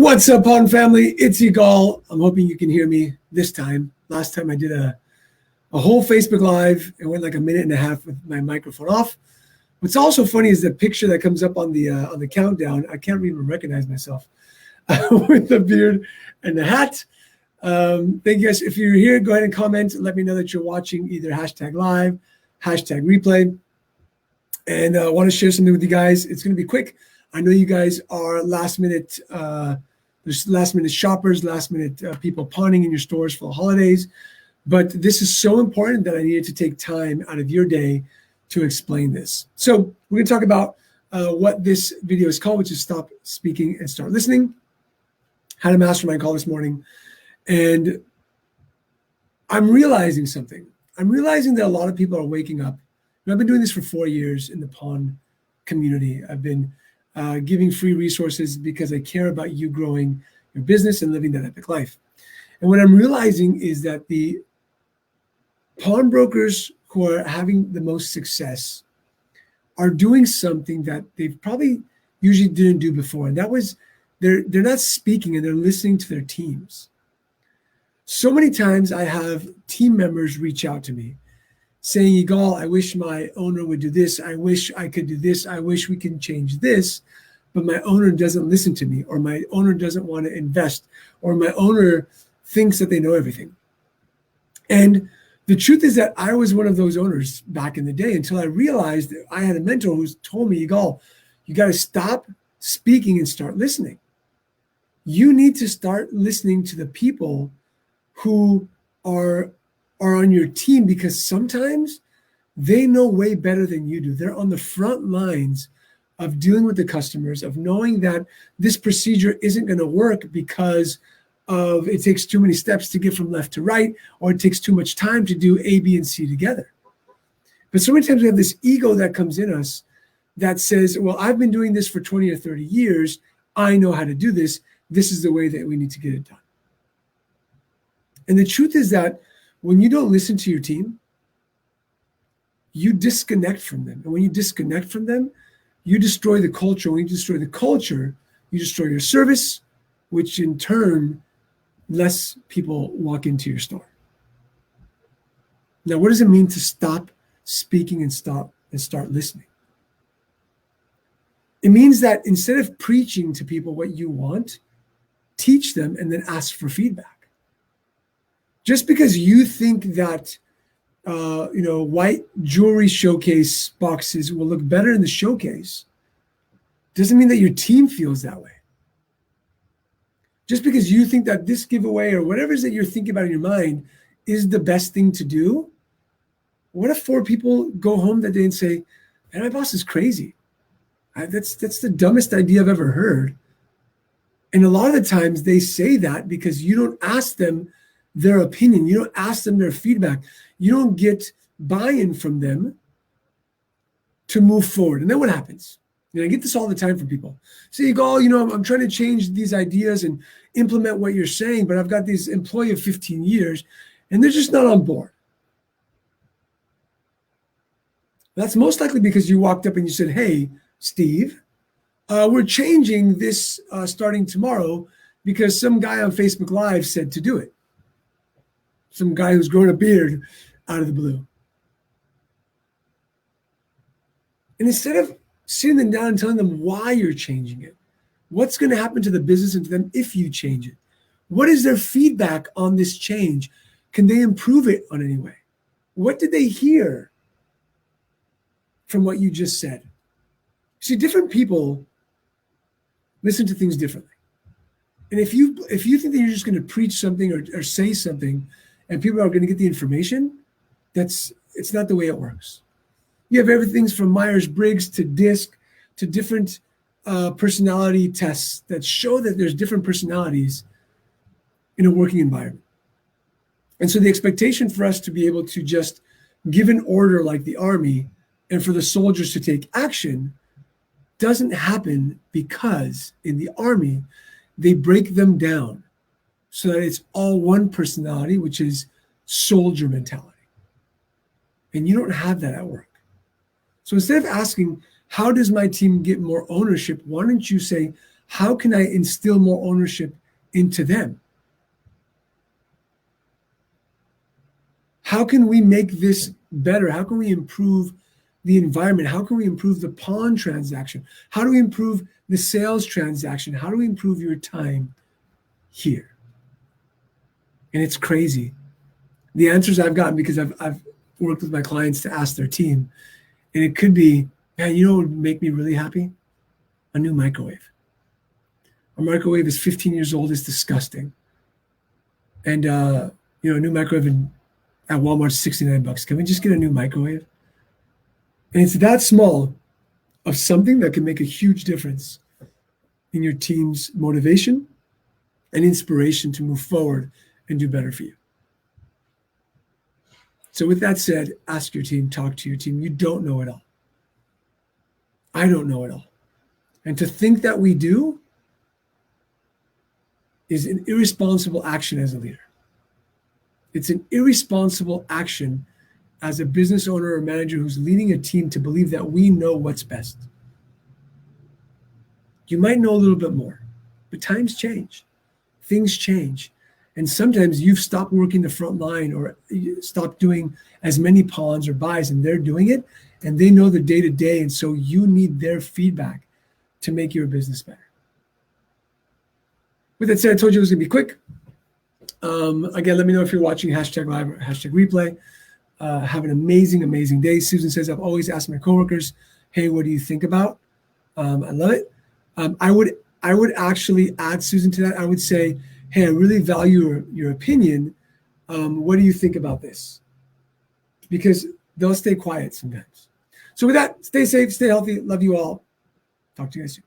What's up, Pawn family? It's Yigal. I'm hoping you can hear me this time. Last time I did a whole Facebook Live. It went like a minute and a half with my microphone off. What's also funny is the picture that comes up on the countdown. I can't even recognize myself with the beard and the hat. Thank you guys. If you're here, go ahead and comment. Let me know that you're watching either hashtag live, hashtag replay. And I want to share something with you guys. It's going to be quick. I know you guys are last minute shoppers, last minute people pawning in your stores for the holidays. But this is so important that I needed to take time out of your day to explain this. So we're going to talk about what this video is called, which is Stop Speaking and Start Listening. Had a mastermind call this morning. And I'm realizing something. I'm realizing that a lot of people are waking up. And I've been doing this for 4 years in the pawn community. I've been giving free resources because I care about you growing your business and living that epic life. And what I'm realizing is that the pawnbrokers who are having the most success are doing something that they've probably usually didn't do before. And that was they're not speaking and they're listening to their teams. So many times I have team members reach out to me saying, Yigal, I wish my owner would do this. I wish I could do this. I wish we can change this, but my owner doesn't listen to me, or my owner doesn't want to invest, or my owner thinks that they know everything. And the truth is that I was one of those owners back in the day until I realized that I had a mentor who told me, Yigal, you got to stop speaking and start listening. You need to start listening to the people who are on your team, because sometimes they know way better than you do. They're on the front lines of dealing with the customers, of knowing that this procedure isn't going to work because of it takes too many steps to get from left to right, or it takes too much time to do A, B, and C together. But so many times we have this ego that comes in us that says, well, I've been doing this for 20 or 30 years. I know how to do this. This is the way that we need to get it done. And the truth is that when you don't listen to your team, you disconnect from them. And when you disconnect from them, you destroy the culture. When you destroy the culture, you destroy your service, which in turn, less people walk into your store. Now, what does it mean to stop speaking and start listening? It means that instead of preaching to people what you want, teach them and then ask for feedback. Just because you think that white jewelry showcase boxes will look better in the showcase doesn't mean that your team feels that way. Just because you think that this giveaway or whatever it is that you're thinking about in your mind is the best thing to do, what if 4 people go home that day and say, man, my boss is crazy. That's the dumbest idea I've ever heard. And a lot of the times they say that because you don't ask them their opinion. You don't ask them their feedback. You don't get buy-in from them to move forward. And then what happens? And I get this all the time from people. So you go, I'm trying to change these ideas and implement what you're saying, but I've got this employee of 15 years and they're just not on board. That's most likely because you walked up and you said, hey, Steve, we're changing this starting tomorrow because some guy on Facebook Live said to do it. Some guy who's growing a beard out of the blue. And instead of sitting them down and telling them why you're changing it, what's going to happen to the business and to them if you change it, what is their feedback on this change? Can they improve it on any way? What did they hear from what you just said? See, different people listen to things differently. And if you think that you're just going to preach something or say something and people are going to get the information, it's not the way it works. You have everything from Myers-Briggs to DISC to different personality tests that show that there's different personalities in a working environment. And so the expectation for us to be able to just give an order like the army and for the soldiers to take action doesn't happen, because in the army, they break them down so that it's all one personality, which is soldier mentality. And you don't have that at work. So instead of asking, how does my team get more ownership? Why don't you say, how can I instill more ownership into them? How can we make this better? How can we improve the environment? How can we improve the pawn transaction? How do we improve the sales transaction? How do we improve your time here? And it's crazy. The answers I've gotten, because I've worked with my clients to ask their team, and it could be, man, you know what would make me really happy? A new microwave. Our microwave is 15 years old. It's disgusting. And, a new microwave at Walmart is $69. Can we just get a new microwave? And it's that small of something that can make a huge difference in your team's motivation and inspiration to move forward and do better for you. So with that said, ask your team, talk to your team. You don't know it all. I don't know it all. And to think that we do is an irresponsible action as a leader. It's an irresponsible action as a business owner or manager who's leading a team to believe that we know what's best. You might know a little bit more, but times change. Things change. And sometimes you've stopped working the front line or you stopped doing as many pawns or buys, and they're doing it, and they know the day-to-day, and so you need their feedback to make your business better. With that said, I told you it was going to be quick. Again, let me know if you're watching hashtag live or hashtag replay. Have an amazing, amazing day. Susan says, I've always asked my coworkers, hey, what do you think about? I love it. I would actually add Susan to that. I would say, hey, I really value your opinion. What do you think about this? Because they'll stay quiet sometimes. So with that, stay safe, stay healthy. Love you all. Talk to you guys soon.